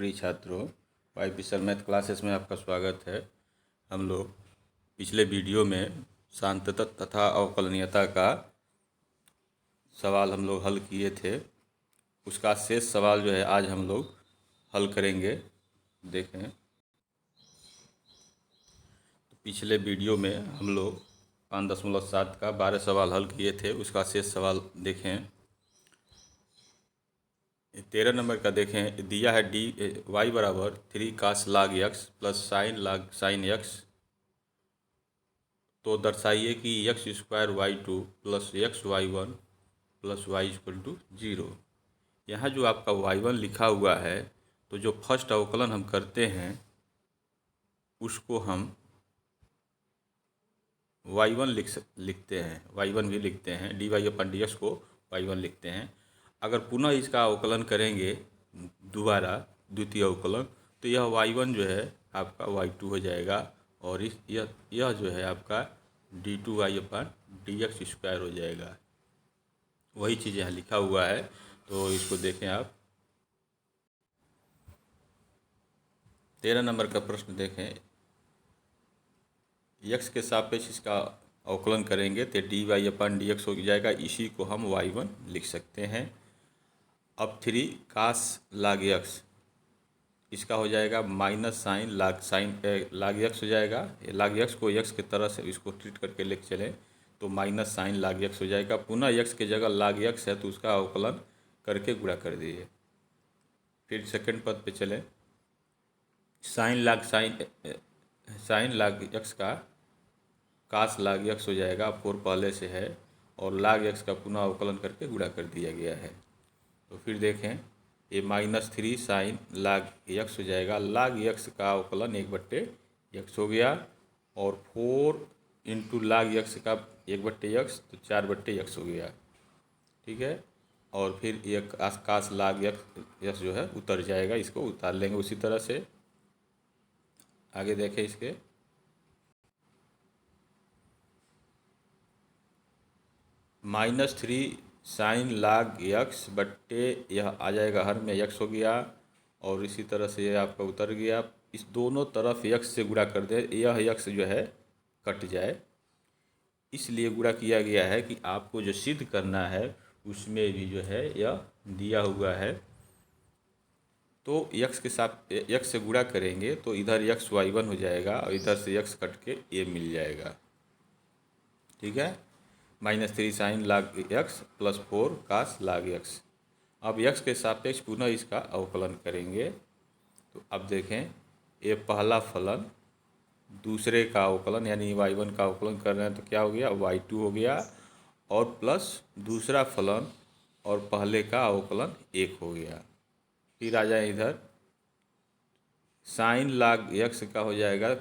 प्रिय छात्रों, Y पिसर math classes में आपका स्वागत है। हम लोग पिछले वीडियो में सांतता तथा अवकलनीयता का सवाल हम लोग हल किए थे। उसका शेष सवाल जो है आज हम लोग हल करेंगे। देखें, तो पिछले वीडियो में हम लोग 5.7 का 12 सवाल हल किए थे। उसका शेष सवाल देखें। 13 नंबर का देखें, दिया है डी वाई बराबर 3 cos log x plus sine log sine x, तो दर्शाइए कि x square y two plus x y one plus y equal to 0। यहाँ जो आपका y1 लिखा हुआ है, तो जो फर्स्ट अवकलन हम करते हैं उसको हम y1 लिखते हैं, y1 भी लिखते हैं, dy अपन dx को y1 लिखते हैं। अगर पुनः इसका अवकलन करेंगे दोबारा द्वितीय अवकलन, तो यह y1 जो है आपका y2 हो जाएगा और यह जो है आपका d2y अपन dx स्क्वायर हो जाएगा। वही चीज़ यहाँ लिखा हुआ है, तो इसको देखें आप। 13 नंबर का प्रश्न देखें, x के सापेक्ष इसका अवकलन करेंगे तो dy अपन dx हो जाएगा। इसी को हम y1 लिख सकते हैं। अब 3 cos log x इसका हो जाएगा माइनस साइन log x हो जाएगा। log x को x की तरह से इसको ट्रीट करके लेके चलें तो माइनस साइन log x हो जाएगा। पुनः x की जगह log x है तो उसका अवकलन करके गुणा कर दीजिए। फिर सेकंड पद पे चलें, साइन log x का cos log x हो जाएगा। 4 पहले से है और log x का पुनः अवकलन करके गुणा कर दिया गया है। तो फिर देखें, ये -3 साइन log x हो जाएगा। log x का अवकलन 1/x हो गया और 4 इंटू log x का 1/x तो 4/x हो गया। ठीक है, और फिर ये cos log x जो है उतर जाएगा, इसको उतार लेंगे उसी तरह से। आगे देखें, इसके -3 साइन log x बट्टे यह आ जाएगा, हर में x हो गया और इसी तरह से ये आपका उतर गया। इस दोनों तरफ x से गुणा कर दे, यह x जो है कट जाए, इसलिए गुणा किया गया है कि आपको जो सिद्ध करना है उसमें भी जो है यह दिया हुआ है। तो x के साथ x से गुणा करेंगे तो इधर x y1 हो जाएगा और इधर से x कट के ये मिल जाएगा। ठीक है, -3 sine log x plus 4 cos log x। अब x के सापेक्ष पुनः इसका अवकलन करेंगे। तो अब देखें, ये पहला फलन दूसरे का अवकलन यानी y1 का अवकलन कर रहे हैं तो क्या हो गया, y2 हो गया और प्लस दूसरा फलन और पहले का अवकलन 1 हो गया। फिर आ जाए इधर, साइन log x का हो जाएगा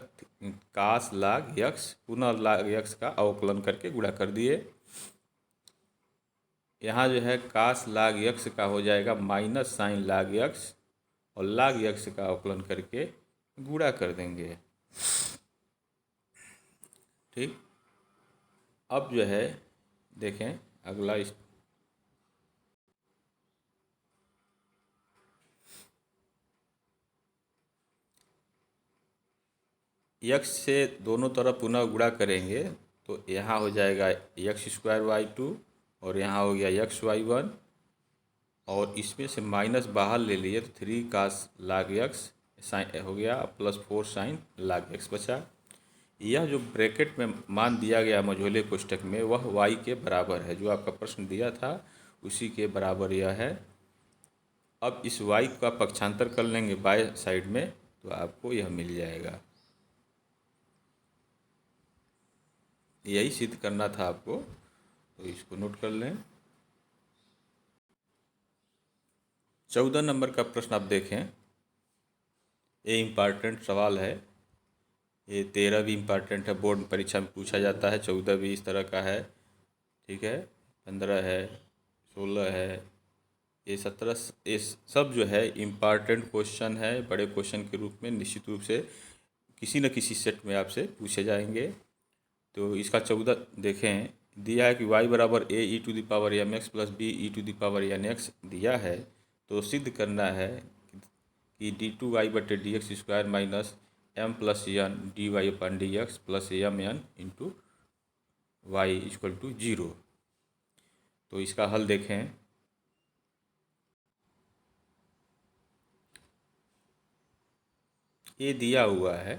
cos log x, पुनः log x का अवकलन करके गुणा कर दिए। यहाँ जो है cos log x का हो जाएगा माइनस साइन log x और log x का अवकलन करके गुणा कर देंगे। ठीक, अब जो है देखें अगला x से दोनों तरफ पुनः गुणा करेंगे तो यहाँ हो जाएगा x स्क्वायर y2 और यहाँ हो गया x y1 और इसमें से माइनस बाहर ले लिए तो 3 cos log x साइन हो गया प्लस 4 साइन log x बचा। यह जो ब्रैकेट में मान दिया गया मझोले कोष्ठक में वह y के बराबर है, जो आपका प्रश्न दिया था उसी के बराबर यह है। अब इस y का पक्षांतर कर लेंगे बाय साइड में तो आपको यह मिल जाएगा। यही सिद्ध करना था आपको, तो इसको नोट कर लें। 14 नंबर का प्रश्न आप देखें, ये इम्पॉर्टेंट सवाल है। ये 13 भी इम्पॉर्टेंट है, बोर्ड परीक्षा में पूछा जाता है। 14 भी इस तरह का है। ठीक है, 15 है, 16 है, ये 17, ये सब जो है इम्पॉर्टेंट क्वेश्चन है। बड़े क्वेश्चन के रूप में निश्चित रूप से किसी न किसी सेट में आपसे पूछे जाएंगे। तो इसका 14 देखें, दिया है कि y बराबर a e⁻mx plus b e⁻n x दिया है। तो सिद्ध करना है कि d2y/dx² minus m plus n dy/dx plus mn into y equal to 0। तो इसका हल देखें। ये दिया हुआ है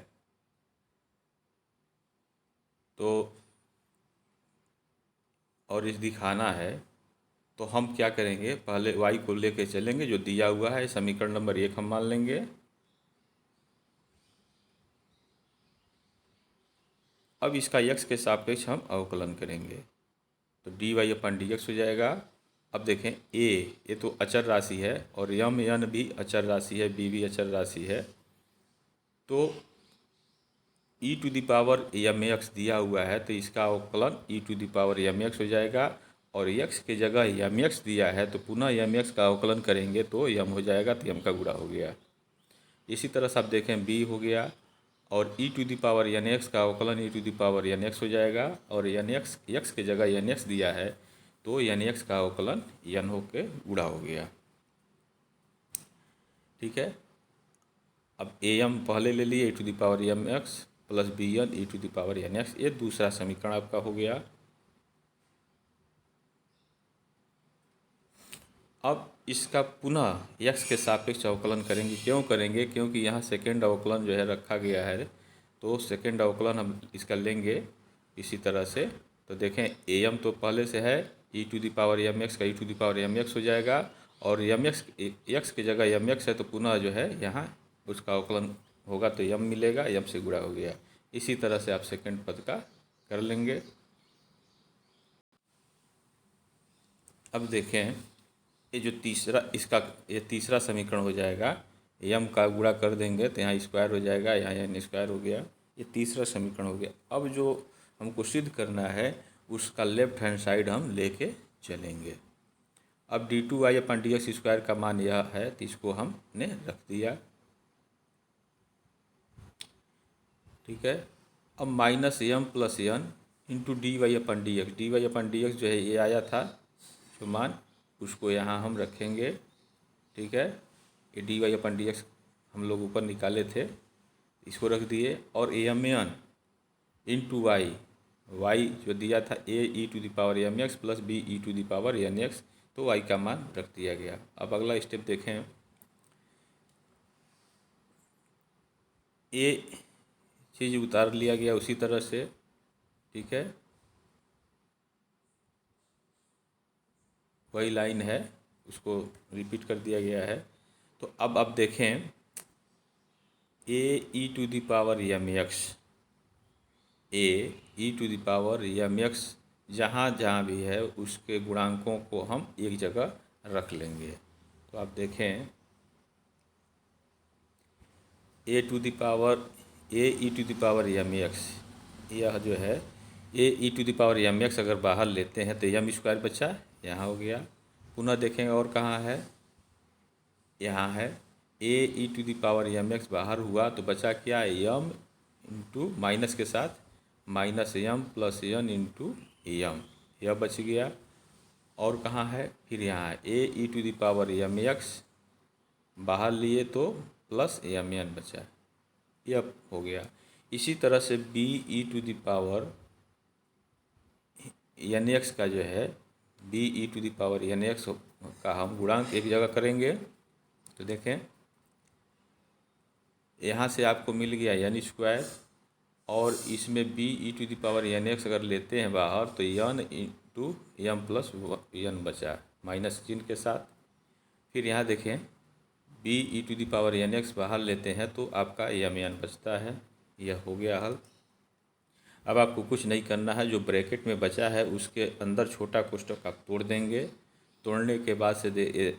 तो और इस दिखाना है तो हम क्या करेंगे, पहले y को लेके चलेंगे जो दिया हुआ है, समीकरण नंबर 1 हम मान लेंगे। अब इसका x के सापेक्ष हम अवकलन करेंगे तो dy/dx हो जाएगा। अब देखें ये तो अचर राशि है और यम एन भी अचर राशि है, बी भी अचर राशि है, तो e⁻m x दिया हुआ है तो इसका अवकलन e⁻m x हो जाएगा और x के जगह mx दिया है तो पुनः mx का अवकलन करेंगे तो m हो जाएगा, तो m का गुणा हो गया। इसी तरह से आप देखें b हो गया और e⁻n x का अवकलन e⁻n x हो जाएगा और x के जगह nx दिया है तो nx का अवकलन n होके गुणा हो गया। ठीक है, अब am पहले ले लिए e⁻m x plus bn e⁻n x, ये दूसरा समीकरण आपका हो गया। अब इसका पुनः x के सापेक्ष अवकलन करेंगे। क्यों करेंगे? क्योंकि यहाँ सेकेंड अवकलन जो है रखा गया है, तो सेकेंड अवकलन हम इसका लेंगे इसी तरह से। तो देखें am तो पहले से है, e⁻m x का e⁻m x हो जाएगा और x के जगह mx है तो पुनः जो है यहाँ उसका अवकलन होगा तो m मिलेगा, m से गुणा हो गया। इसी तरह से आप सेकेंड पद का कर लेंगे। अब देखें ये जो ये तीसरा समीकरण हो जाएगा, m का गुणा कर देंगे तो यहाँ स्क्वायर हो जाएगा, यहाँ n स्क्वायर हो गया। ये तीसरा समीकरण हो गया। अब जो हमको सिद्ध करना है उसका लेफ्ट हैंड साइड हम लेके चलेंगे। अब d2y/dx² का मान यह है तो इसको हमने रख दिया। ठीक है, अब minus m plus n into dy/dx जो है ये आया था जो मान, उसको यहाँ हम रखेंगे। ठीक है, ये dy/dx हम लोग ऊपर निकाले थे, इसको रख दिए और mn इंटू y जो दिया था a e⁻m x plus b e⁻n x, तो y का मान रख दिया गया। अब अगला स्टेप देखें, ये चीज़ उतार लिया गया उसी तरह से। ठीक है, वही लाइन है, उसको रिपीट कर दिया गया है। तो अब आप देखें a e⁻m x जहाँ जहाँ भी है उसके गुणांकों को हम एक जगह रख लेंगे। तो आप देखें a e⁻m x, यह जो है a e⁻m x अगर बाहर लेते हैं तो m² बचा, यहाँ हो गया। पुनः देखेंगे और कहाँ है, यहाँ है a e⁻m x बाहर हुआ तो बचा क्या, m इंटू माइनस के साथ minus m plus n into m, यह बच गया। और कहाँ है, फिर यहाँ है a e⁻m x बाहर लिए तो प्लस mn बचा, यह हो गया। इसी तरह से b e⁻n x का जो है b e⁻n x का हम गुणांक एक जगह करेंगे। तो देखें यहाँ से आपको मिल गया n² और इसमें b e⁻n x अगर लेते हैं बाहर तो n into m plus n बचा माइनस चिन्ह के साथ। फिर यहाँ देखें b e⁻n x बाहर लेते हैं तो आपका mn बचता है, यह हो गया हल। अब आपको कुछ नहीं करना है, जो ब्रैकेट में बचा है उसके अंदर छोटा कोष्ठक आप तोड़ देंगे। तोड़ने के बाद से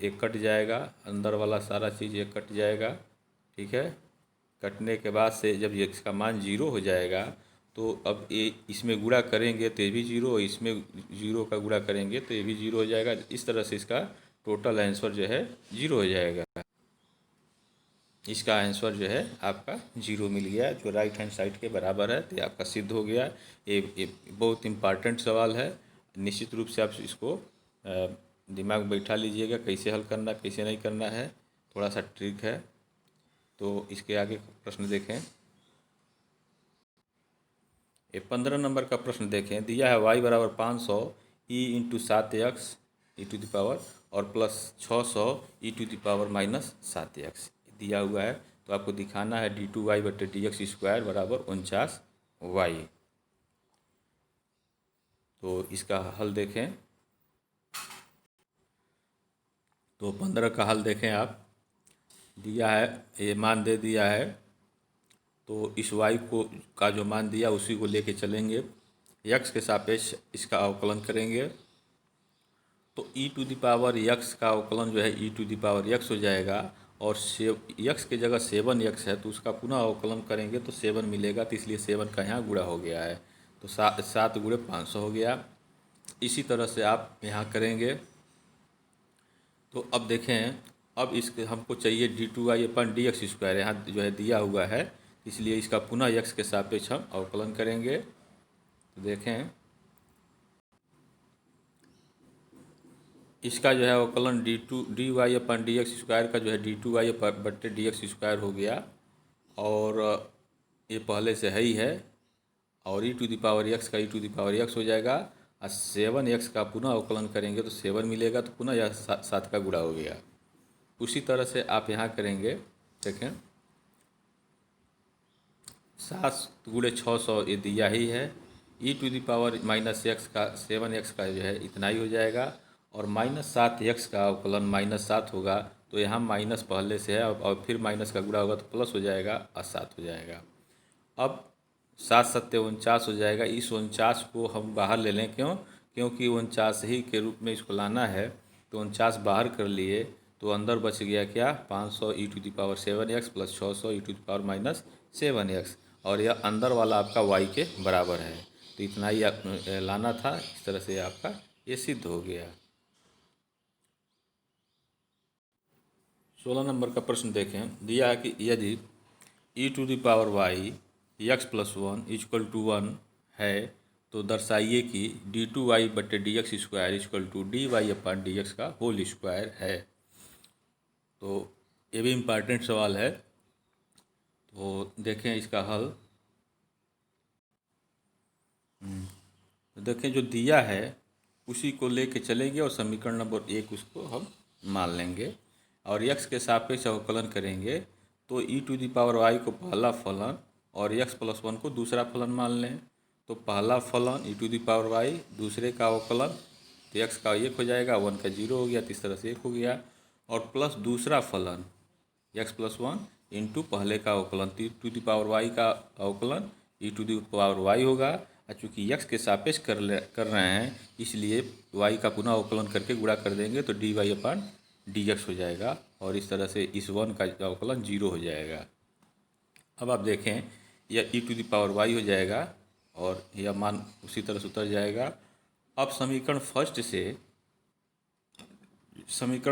एक कट जाएगा, अंदर वाला सारा चीज़ एक कट जाएगा। ठीक है, कटने के बाद से जब इसका मान 0 हो जाएगा तो अब ये इसमें गुणा करेंगे तो ये भी 0, इसमें 0 का गुणा करेंगे तो ये भी 0 हो जाएगा। इस तरह से इसका टोटल आंसर जो है 0 हो जाएगा। इसका आंसर जो है आपका 0 मिल गया, जो राइट हैंड साइड के बराबर है। तो ये आपका सिद्ध हो गया। ये बहुत इम्पॉर्टेंट सवाल है, निश्चित रूप से आप इसको दिमाग में बैठा लीजिएगा, कैसे हल करना कैसे नहीं करना है, थोड़ा सा ट्रिक है। तो इसके आगे प्रश्न देखें। ये 15 नंबर का प्रश्न देखें। दिया है y बराबर 500 e into 7x e to the power और plus 600 e to the power minus 7x दिया हुआ है। तो आपको दिखाना है d2y बटे dx स्क्वायर बराबर 49y। तो इसका हल देखें। तो 15 का हल देखें आप। दिया है, ये मान दे दिया है, तो इस y को का जो मान दिया उसी को लेके चलेंगे। x के सापेक्ष इसका अवकलन करेंगे तो e to the power x का अवकलन जो है e to the power x हो जाएगा। और x के जगह 7x है तो उसका पुनः अवकलन करेंगे तो 7 मिलेगा। तो इसलिए 7 का यहाँ गुणा हो गया है। तो 7 गुणे 500 हो गया। इसी तरह से आप यहाँ करेंगे। तो अब देखें, अब इसके हमको चाहिए d2y अपन dx स्क्वायर, यहाँ जो है दिया हुआ है, इसलिए इसका पुनः x के सापेक्ष हम अवकलन करेंगे। तो देखें, इसका जो है अवकलन dy अपन dx स्क्वायर का जो है d2y बट्टे dx स्क्वायर हो गया। और ये पहले से है ही है। और e to the power x का e to the power x हो जाएगा। और 7x का पुनः अवकलन करेंगे तो 7 मिलेगा। तो पुनः यह 7 का गुणा हो गया। उसी तरह से आप यहाँ करेंगे। देखें, 7 गुणे 600 ये दिया ही है। e to the power minus x का 7x का जो है इतना ही हो जाएगा। और माइनस 7x का अवकलन माइनस 7 होगा। तो यहाँ माइनस पहले से है और फिर माइनस का गुणा होगा तो प्लस हो जाएगा और 7 हो जाएगा। अब 7 सत्ते 49 हो जाएगा। इस 49 को हम बाहर ले लें, क्योंकि 49 ही के रूप में इसको लाना है। तो 49 बाहर कर लिए तो अंदर बच गया क्या, 500 e to the power 7x plus 600 e to the power minus 7x। और यह अंदर वाला आपका y के बराबर है। तो इतना ही आप लाना था। इस तरह से आपका ये सिद्ध हो गया। 16 नंबर का प्रश्न देखें। दिया है कि यदि e to the power y x plus 1 equal to 1 है तो दर्शाइए कि d2y बटे dx square equal to dy upon dx का होल स्क्वायर है। तो ये भी इम्पॉर्टेंट सवाल है। तो देखें इसका हल। देखें, जो दिया है उसी को लेके चलेंगे और समीकरण नंबर 1 उसको हम मान लेंगे और x के सापेक्ष अवकलन करेंगे। तो e to the power y को पहला फलन और x प्लस 1 को दूसरा फलन मान लें। तो पहला फलन e to the power y, दूसरे का अवकलन तो x का 1 हो जाएगा, 1 का 0 हो गया, तो इस तरह से 1 हो गया। और प्लस दूसरा फलन x प्लस 1 इंटू पहले का अवकलन तो e to the power y का अवकलन e to the power y होगा। और चूँकि x के सापेक्ष कर रहे हैं इसलिए y का पुनः अवकलन करके गुणा कर देंगे तो dy अपन dx हो जाएगा। और इस तरह से इस 1 का अवकलन 0 हो जाएगा। अब आप देखें, यह e to the power y हो जाएगा और यह मान उसी तरह से उतर जाएगा। अब समीकरण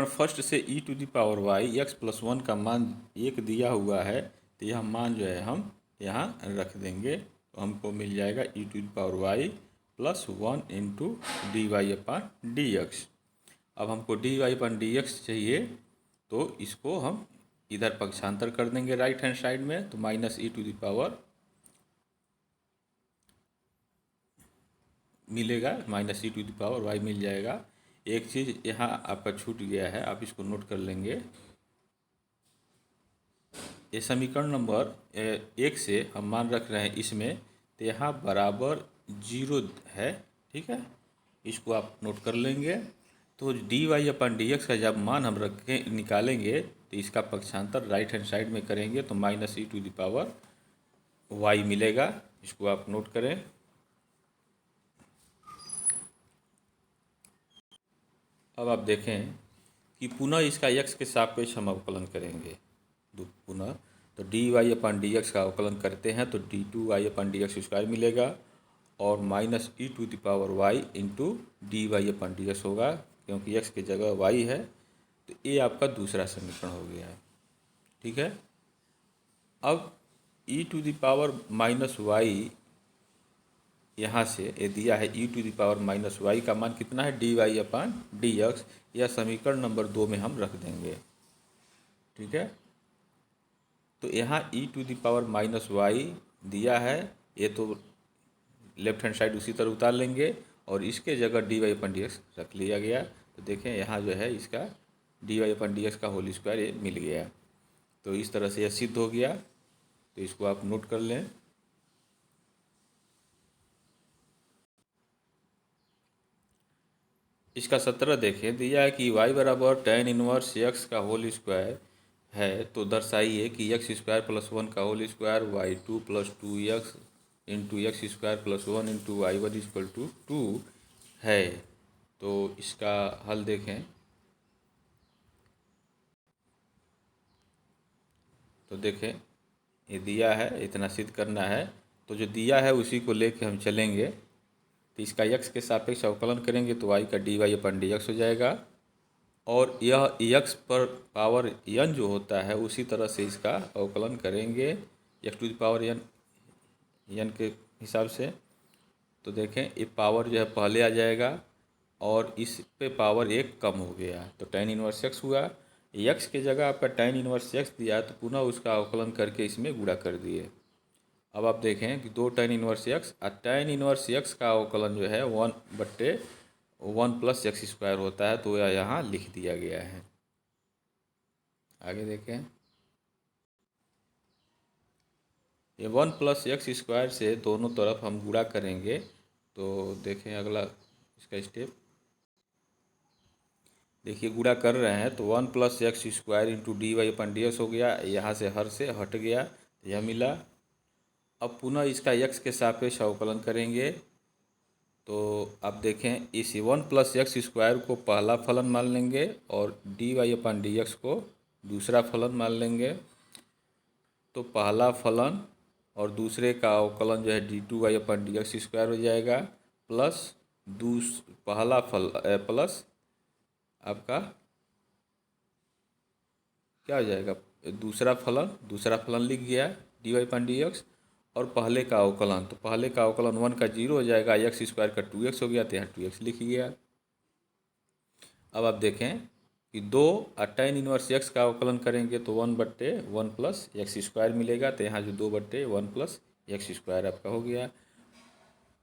फर्स्ट से e to the power y x plus 1 का मान 1 दिया हुआ है। तो यह मान जो है हम यहाँ रख देंगे तो हमको मिल जाएगा e to the power y plus 1 into d y upon d x. अब हमको d y upon d x चाहिए तो इसको हम इधर पक्षांतर कर देंगे राइट हैंड साइड में। तो minus e to the power मिलेगा, minus e to the power Y मिल जाएगा। एक चीज़ यहाँ आपका छूट गया है, आप इसको नोट कर लेंगे। ये समीकरण नंबर 1 से हम मान रख रहे हैं इसमें, तो यहाँ बराबर 0 है, ठीक है, इसको आप नोट कर लेंगे। तो d y upon d x का जब मान हम रखें निकालेंगे तो इसका पक्षांतर राइट हैंड साइड में करेंगे तो minus e to the power y मिलेगा, इसको आप नोट करें। अब आप देखें कि पुनः इसका x के सापेक्ष हम अवकलन करेंगे पुनः। तो d y upon d x का अवकलन करते हैं तो d two y upon d x square मिलेगा और minus e to the power y into d y upon d x होगा, क्योंकि x की जगह y है। तो ये आपका दूसरा समीकरण हो गया, ठीक है। अब e to the power minus y यहाँ से ये दिया है e to the power minus y का मान कितना है, d y upon d x. यह समीकरण नंबर 2 में हम रख देंगे, ठीक है। तो यहाँ e⁻⁻y दिया है, ये तो लेफ्ट हैंड साइड उसी तरह उतार लेंगे और इसके जगह dy/dx रख लिया गया। तो देखें यहाँ जो है इसका dy/dx का होल स्क्वायर ये मिल गया। तो इस तरह से यह सिद्ध हो गया। तो इसको आप नोट कर लें। इसका 17 देखें, दिया है कि y बराबर tan इनवर्स x का होल स्क्वायर है, तो दर्शाइए कि x² + 1 का whole square y2 + 2x into x² + 1 into y1 = 2 है। तो इसका हल देखें। तो देखें ये दिया है, इतना सिद्ध करना है। तो जो दिया है उसी को लेके हम चलेंगे। तो इसका x के सापेक्ष अवकलन करेंगे तो y का dy/dx हो जाएगा। और यह x पर पावर n जो होता है उसी तरह से इसका अवकलन करेंगे x⁻n के हिसाब से। तो देखें ये पावर जो है पहले आ जाएगा और इस पे पावर 1 कम हो गया तो tan इनवर्स x हुआ। x के जगह आपका tan इनवर्स x दिया है तो पुनः उसका अवकलन करके इसमें गुणा कर दिए। अब आप देखें कि 2 tan इनवर्स x और tan इनवर्स x का अवकलन जो है 1/1 + x² होता है, तो यह यहाँ लिख दिया गया है। आगे देखें, ये 1 + x² से दोनों तरफ हम गुणा करेंगे। तो देखें अगला इसका स्टेप, देखिए गुणा कर रहे हैं तो 1 + x² इंटू dy/dx हो गया। यहाँ से हर से हट गया, यह मिला। अब पुनः इसका x के सापेक्ष अवकलन करेंगे। तो आप देखें इस 1 + x² को पहला फलन मान लेंगे और dy/dx को दूसरा फलन मान लेंगे। तो पहला फलन और दूसरे का अवकलन जो है d2y/dx² हो जाएगा प्लस पहला फल प्लस आपका क्या हो जाएगा, दूसरा फलन लिख गया dy/dx और पहले का अवकलन, तो पहले का अवकलन 1 का 0 हो जाएगा, x² का 2x हो गया तो यहाँ 2x लिख गया। अब आप देखें कि 2 और tan इनवर्स x का अवकलन करेंगे तो 1/1 + x² मिलेगा, तो यहाँ जो 2/1 + x² आपका हो गया।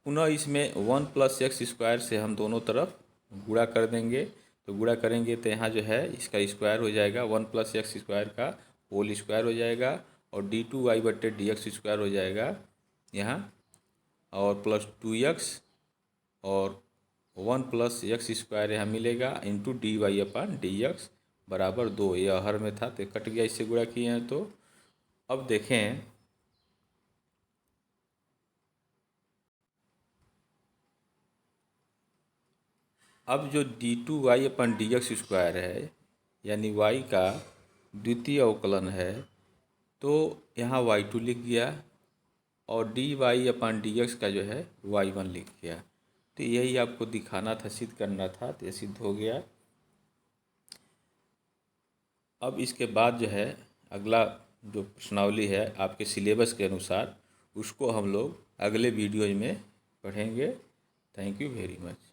पुनः इसमें 1 + x² से हम दोनों तरफ गुणा कर देंगे। तो गुणा करेंगे तो यहाँ जो है इसका स्क्वायर हो जाएगा, 1 + x² का होल स्क्वायर हो जाएगा और d2y/dx² हो जाएगा यहाँ, और प्लस 2x और 1 + x² यहाँ मिलेगा इंटू dy/dx बराबर 2। यह हर में था तो कट गया, इससे गुणा किए हैं। तो अब देखें, अब जो d2y/dx² है यानी y का द्वितीय अवकलन है, तो यहाँ y2 लिख गया और dy/dx का जो है y1 लिख गया। तो यही आपको दिखाना था, सिद्ध करना था, तो ये सिद्ध हो गया। अब इसके बाद जो है अगला जो प्रश्नावली है आपके सिलेबस के अनुसार, उसको हम लोग अगले वीडियो में पढ़ेंगे। Thank you very much.